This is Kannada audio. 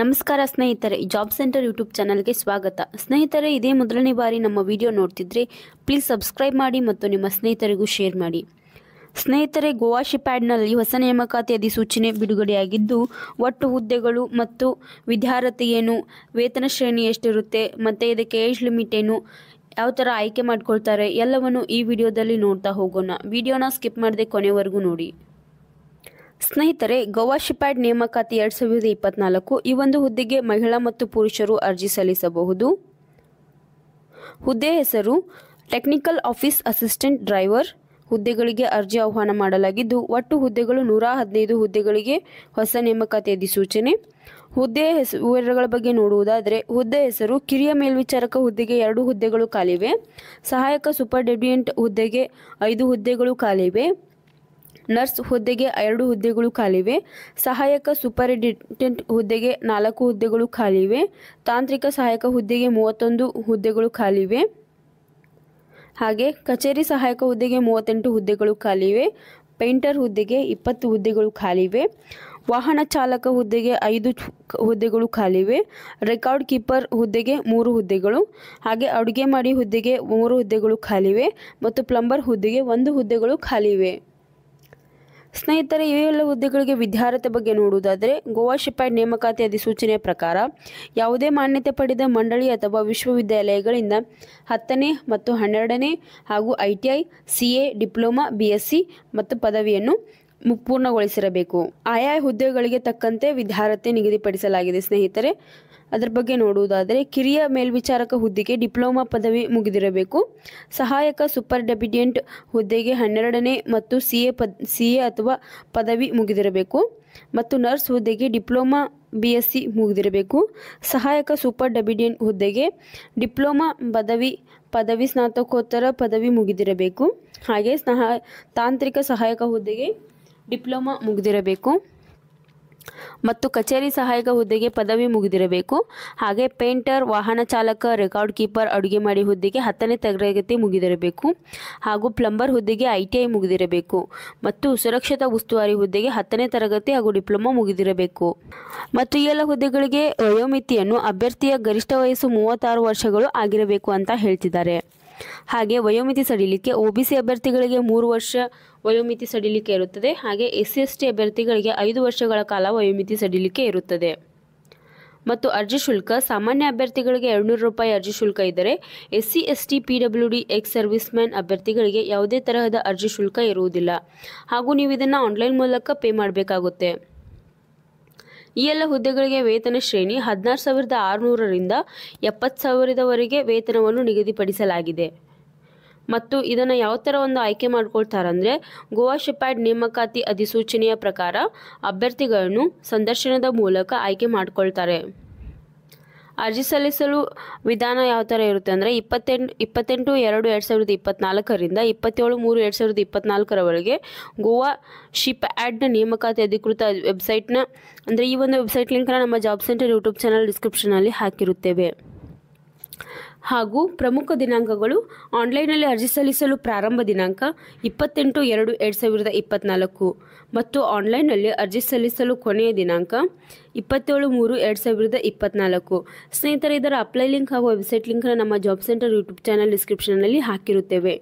ನಮಸ್ಕಾರ ಸ್ನೇಹಿತರೆ, ಜಾಬ್ ಸೆಂಟರ್ ಯೂಟ್ಯೂಬ್ ಚಾನಲ್ಗೆ ಸ್ವಾಗತ. ಸ್ನೇಹಿತರೆ, ಇದೇ ಮೊದಲನೇ ಬಾರಿ ನಮ್ಮ ವಿಡಿಯೋ ನೋಡ್ತಿದ್ರೆ ಪ್ಲೀಸ್ ಸಬ್ಸ್ಕ್ರೈಬ್ ಮಾಡಿ ಮತ್ತು ನಿಮ್ಮ ಸ್ನೇಹಿತರಿಗೂ ಶೇರ್ ಮಾಡಿ. ಸ್ನೇಹಿತರೆ, ಗೋವಾ ಶಿಪ್ಯಾರ್ಡ್ನಲ್ಲಿ ಹೊಸ ನೇಮಕಾತಿ ಅಧಿಸೂಚನೆ ಬಿಡುಗಡೆಯಾಗಿದ್ದು, ಒಟ್ಟು ಹುದ್ದೆಗಳು ಮತ್ತು ವಿದ್ಯಾರ್ಹತೆ ಏನು, ವೇತನ ಶ್ರೇಣಿ ಎಷ್ಟಿರುತ್ತೆ ಮತ್ತು ಇದಕ್ಕೆ ಏಜ್ ಲಿಮಿಟ್ ಏನು, ಯಾವ ಥರ ಆಯ್ಕೆ ಮಾಡ್ಕೊಳ್ತಾರೆ ಎಲ್ಲವನ್ನು ಈ ವಿಡಿಯೋದಲ್ಲಿ ನೋಡ್ತಾ ಹೋಗೋಣ. ವಿಡಿಯೋನ ಸ್ಕಿಪ್ ಮಾಡದೆ ಕೊನೆವರೆಗೂ ನೋಡಿ. ಸ್ನೇಹಿತರೆ, ಗೋವಾ ಶಿಪ್ಯಾರ್ಡ್ ನೇಮಕಾತಿ 2024 ಈ ಒಂದು ಹುದ್ದೆಗೆ ಮಹಿಳಾ ಮತ್ತು ಪುರುಷರು ಅರ್ಜಿ ಸಲ್ಲಿಸಬಹುದು. ಹುದ್ದೆ ಹೆಸರು ಟೆಕ್ನಿಕಲ್ ಆಫೀಸ್ ಅಸಿಸ್ಟೆಂಟ್ ಡ್ರೈವರ್. ಹುದ್ದೆಗಳಿಗೆ ಅರ್ಜಿ ಆಹ್ವಾನ ಮಾಡಲಾಗಿದ್ದು, ಒಟ್ಟು ಹುದ್ದೆಗಳು 115 ಹುದ್ದೆಗಳಿಗೆ ಹೊಸ ನೇಮಕಾತಿ ಅಧಿಸೂಚನೆ. ಹುದ್ದೆ ವಿವರಗಳ ಬಗ್ಗೆ ನೋಡುವುದಾದರೆ, ಹುದ್ದೆ ಹೆಸರು ಕಿರಿಯ ಮೇಲ್ವಿಚಾರಕ ಹುದ್ದೆಗೆ 2 ಹುದ್ದೆಗಳು ಖಾಲಿವೆ. ಸಹಾಯಕ ಸೂಪರ್ಡೆಂಟೆಂಟ್ ಹುದ್ದೆಗೆ 5 ಹುದ್ದೆಗಳು ಖಾಲಿವೆ. ನರ್ಸ್ ಹುದ್ದೆಗೆ 2 ಹುದ್ದೆಗಳು ಖಾಲಿವೆ. ಸಹಾಯಕ ಸೂಪರಿಂಟೆಂಡೆಂಟ್ ಹುದ್ದೆಗೆ 4 ಹುದ್ದೆಗಳು ಖಾಲಿವೆ. ತಾಂತ್ರಿಕ ಸಹಾಯಕ ಹುದ್ದೆಗೆ 31 ಹುದ್ದೆಗಳು ಖಾಲಿವೆ. ಹಾಗೆ ಕಚೇರಿ ಸಹಾಯಕ ಹುದ್ದೆಗೆ 38 ಹುದ್ದೆಗಳು ಖಾಲಿವೆ. ಪೇಂಟರ್ ಹುದ್ದೆಗೆ 20 ಹುದ್ದೆಗಳು ಖಾಲಿವೆ. ವಾಹನ ಚಾಲಕ ಹುದ್ದೆಗೆ 5 ಹುದ್ದೆಗಳು ಖಾಲಿವೆ. ರೆಕಾರ್ಡ್ ಕೀಪರ್ ಹುದ್ದೆಗೆ 3 ಹುದ್ದೆಗಳು. ಹಾಗೆ ಅಡುಗೆ ಮಾಡಿ ಹುದ್ದೆಗೆ 3 ಹುದ್ದೆಗಳು ಖಾಲಿವೆ ಮತ್ತು ಪ್ಲಂಬರ್ ಹುದ್ದೆಗೆ 1 ಹುದ್ದೆಗಳು ಖಾಲಿವೆ. ಸ್ನೇಹಿತರೆ, ಇವೆಲ್ಲ ಹುದ್ದೆಗಳಿಗೆ ವಿದ್ಯಾರ್ಹತೆ ಬಗ್ಗೆ ನೋಡುವುದಾದರೆ, ಗೋವಾ ಶಿಪ್ಯಾರ್ಡ್ ನೇಮಕಾತಿ ಅಧಿಸೂಚನೆಯ ಪ್ರಕಾರ ಯಾವುದೇ ಮಾನ್ಯತೆ ಪಡೆದ ಮಂಡಳಿ ಅಥವಾ ವಿಶ್ವವಿದ್ಯಾಲಯಗಳಿಂದ 10ನೇ ಮತ್ತು 12ನೇ ಹಾಗೂ ITI, CA, ಡಿಪ್ಲೊಮಾ, BSc ಮತ್ತು ಪದವಿಯನ್ನು ಪೂರ್ಣಗೊಳಿಸಿರಬೇಕು. ಆಯಾ ಹುದ್ದೆಗಳಿಗೆ ತಕ್ಕಂತೆ ವಿದ್ಯಾರ್ಹತೆ ನಿಗದಿಪಡಿಸಲಾಗಿದೆ. ಸ್ನೇಹಿತರೆ, ಅದರ ಬಗ್ಗೆ ನೋಡುವುದಾದರೆ, ಕಿರಿಯ ಮೇಲ್ವಿಚಾರಕ ಹುದ್ದೆಗೆ ಡಿಪ್ಲೊಮಾ ಪದವಿ ಮುಗಿದಿರಬೇಕು. ಸಹಾಯಕ ಸೂಪರ್ಡೆಂಟೆಂಟ್ ಹುದ್ದೆಗೆ 12ನೇ ಮತ್ತು CA ಅಥವಾ ಪದವಿ ಮುಗಿದಿರಬೇಕು ಮತ್ತು ನರ್ಸ್ ಹುದ್ದೆಗೆ ಡಿಪ್ಲೊಮಾ BSc ಮುಗಿದಿರಬೇಕು. ಸಹಾಯಕ ಸೂಪರ್ಡೆಂಟೆಂಟ್ ಹುದ್ದೆಗೆ ಡಿಪ್ಲೊಮಾ ಪದವಿ ಸ್ನಾತಕೋತ್ತರ ಪದವಿ ಮುಗಿದಿರಬೇಕು. ಹಾಗೆ ತಾಂತ್ರಿಕ ಸಹಾಯಕ ಹುದ್ದೆಗೆ ಡಿಪ್ಲೊಮಾ ಮುಗಿದಿರಬೇಕು ಮತ್ತು ಕಚೇರಿ ಸಹಾಯಕ ಹುದ್ದೆಗೆ ಪದವಿ ಮುಗಿದಿರಬೇಕು. ಹಾಗೆ ಪೇಂಟರ್, ವಾಹನ ಚಾಲಕ, ರೆಕಾರ್ಡ್ ಕೀಪರ್, ಅಡುಗೆ ಮಾಡಿ ಹುದ್ದೆಗೆ 10ನೇ ತರಗತಿ ಮುಗಿದಿರಬೇಕು. ಹಾಗೂ ಪ್ಲಂಬರ್ ಹುದ್ದೆಗೆ ITI ಮುಗಿದಿರಬೇಕು ಮತ್ತು ಸುರಕ್ಷತಾ ಉಸ್ತುವಾರಿ ಹುದ್ದೆಗೆ 10ನೇ ತರಗತಿ ಹಾಗೂ ಡಿಪ್ಲೊಮಾ ಮುಗಿದಿರಬೇಕು. ಮತ್ತು ಈ ಎಲ್ಲ ಹುದ್ದೆಗಳಿಗೆ ವಯೋಮಿತಿಯನ್ನು ಅಭ್ಯರ್ಥಿಯ ಗರಿಷ್ಠ ವಯಸ್ಸು 36 ವರ್ಷಗಳು ಆಗಿರಬೇಕು ಅಂತ ಹೇಳ್ತಿದ್ದಾರೆ. ಹಾಗೆ ವಯೋಮಿತಿ ಸಡಿಲಿಕೆ OBC ಅಭ್ಯರ್ಥಿಗಳಿಗೆ 3 ವರ್ಷ ವಯೋಮಿತಿ ಸಡಿಲಿಕೆ ಇರುತ್ತದೆ. ಹಾಗೆ SC/ST ಅಭ್ಯರ್ಥಿಗಳಿಗೆ 5 ವರ್ಷಗಳ ಕಾಲ ವಯೋಮಿತಿ ಸಡಿಲಿಕೆ ಇರುತ್ತದೆ. ಮತ್ತು ಅರ್ಜಿ ಶುಲ್ಕ ಸಾಮಾನ್ಯ ಅಭ್ಯರ್ಥಿಗಳಿಗೆ 200 ರೂಪಾಯಿ ಅರ್ಜಿ ಶುಲ್ಕ ಇದ್ದರೆ, SC/ST PWD ex service man ಅಭ್ಯರ್ಥಿಗಳಿಗೆ ಯಾವುದೇ ತರಹದ ಅರ್ಜಿ ಶುಲ್ಕ ಇರುವುದಿಲ್ಲ. ಹಾಗೂ ನೀವು ಇದನ್ನು ಆನ್ಲೈನ್ ಮೂಲಕ ಪೇ ಮಾಡಬೇಕಾಗುತ್ತೆ. ಈ ಎಲ್ಲ ಹುದ್ದೆಗಳಿಗೆ ವೇತನ ಶ್ರೇಣಿ 16,600ರಿಂದ 70,000ವರೆಗೆ ವೇತನವನ್ನು ನಿಗದಿಪಡಿಸಲಾಗಿದೆ. ಮತ್ತು ಇದನ್ನು ಯಾವ ಥರ ಒಂದು ಆಯ್ಕೆ ಮಾಡ್ಕೊಳ್ತಾರಂದರೆ, ಗೋವಾ ಶಿಪ್ಯಾರ್ಡ್ ನೇಮಕಾತಿ ಅಧಿಸೂಚನೆಯ ಪ್ರಕಾರ ಅಭ್ಯರ್ಥಿಗಳನ್ನು ಸಂದರ್ಶನದ ಮೂಲಕ ಆಯ್ಕೆ ಮಾಡ್ಕೊಳ್ತಾರೆ. ಅರ್ಜಿ ಸಲ್ಲಿಸಲು ವಿಧಾನ ಯಾವ ಥರ ಇರುತ್ತೆ ಅಂದರೆ, 28/2/2024ರಿಂದ 27/3/2024ರವರೆಗೆ ಗೋವಾ ಶಿಪ್ಯಾರ್ಡ್ನ ನೇಮಕಾತಿ ಅಧಿಕೃತ ವೆಬ್ಸೈಟ್ನ ಅಂದರೆ ಈ ಒಂದು ವೆಬ್ಸೈಟ್ ಲಿಂಕ್ನ ನಮ್ಮ ಜಾಬ್ ಸೆಂಟರ್ ಯೂಟ್ಯೂಬ್ ಚಾನಲ್ ಡಿಸ್ಕ್ರಿಪ್ಷನಲ್ಲಿ ಹಾಕಿರುತ್ತೇವೆ. ಹಾಗೂ ಪ್ರಮುಖ ದಿನಾಂಕಗಳು: ಆನ್ಲೈನ್ನಲ್ಲಿ ಅರ್ಜಿ ಸಲ್ಲಿಸಲು ಪ್ರಾರಂಭ ದಿನಾಂಕ 28/2/2024 ಮತ್ತು ಆನ್ಲೈನ್ನಲ್ಲಿ ಅರ್ಜಿ ಸಲ್ಲಿಸಲು ಕೊನೆಯ ದಿನಾಂಕ 27/3/2024. ಸ್ನೇಹಿತರೆ, ಇದರ ಅಪ್ಲೈ ಲಿಂಕ್ ಹಾಗೂ ವೆಬ್ಸೈಟ್ ಲಿಂಕ್ನ ನಮ್ಮ ಜಾಬ್ ಸೆಂಟರ್ ಯೂಟ್ಯೂಬ್ ಚಾನಲ್ ಡಿಸ್ಕ್ರಿಪ್ಷನ್ನಲ್ಲಿ ಹಾಕಿರುತ್ತೇವೆ.